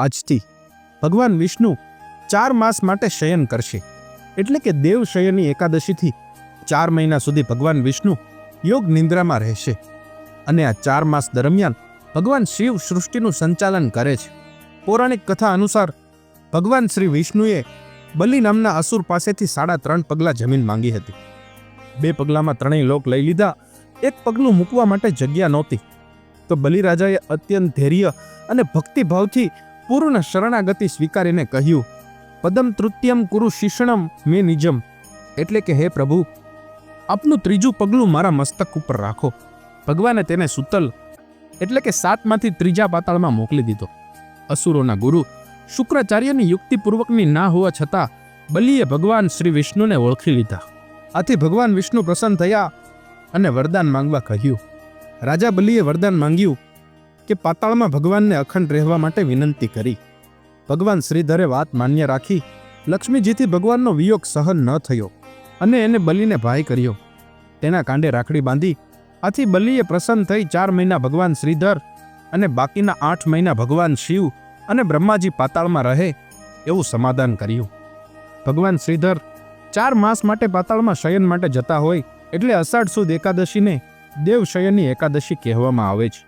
આજથી ભગવાન વિષ્ણુ 4 માસ માટે શયન કરશે, એટલે કે દેવ શયની એકાદશીથી 4 મહિના સુધી ભગવાન વિષ્ણુ યોગ નિંદ્રામાં રહેશે. અને આ 4 માસ દરમિયાન ભગવાન શિવ સૃષ્ટિનું સંચાલન કરે છે. પૌરાણિક કથા અનુસાર ભગવાન શ્રી વિષ્ણુએ બલિ નામના અસુર પાસેથી 3.5 પગલા જમીન માંગી હતી. 2 પગલામાં 3 લોક લઈ લીધા. 1 પગલું મૂકવા માટે જગ્યા નહોતી, તો બલિરાજાએ અત્યંત ધૈર્ય અને ભક્તિભાવથી પૂર્ણ શરણાગતિ સ્વીકારીને કહ્યું, પદમ તૃતીયમ કુરુ શિષણમ મે નિજમ, એટલે કે હે પ્રભુ, આપનું 3જું પગલું મારા મસ્તક ઉપર રાખો. ભગવાને તેને સુતલ એટલે કે 7માંથી 3જા પાતાળમાં મોકલી દીધો. અસુરોના ગુરુ શુક્રાચાર્યની યુક્તિપૂર્વકની ના હોવા છતાં બલિએ ભગવાન શ્રી વિષ્ણુને ઓળખી લીધા. આથી ભગવાન વિષ્ણુ પ્રસન્ન થયા અને વરદાન માંગવા કહ્યું. રાજા બલિએ વરદાન માંગ્યું કે પાતાળમાં ભગવાનને અખંડ રહેવા માટે વિનંતી કરી. ભગવાન શ્રીધરે વાત માન્ય રાખી લક્ષ્મીજીથી ભગવાનનો વિયોગ સહન ન થયો અને એને બલિને ભાઈ કર્યો. તેના કાંડે રાખડી બાંધી. આથી બલિએ પ્રસન્ન થઈ 4 મહિના ભગવાન શ્રીધર અને બાકીના 8 મહિના ભગવાન શિવ અને બ્રહ્માજી પાતાળમાં રહે એવું સમાધાન કર્યું. ભગવાન શ્રીધર 4 માસ માટે પાતાળમાં શયન માટે જતા હોય એટલે અષાઢ સુદ એકાદશીને દેવ શયનની એકાદશી કહેવામાં આવે છે.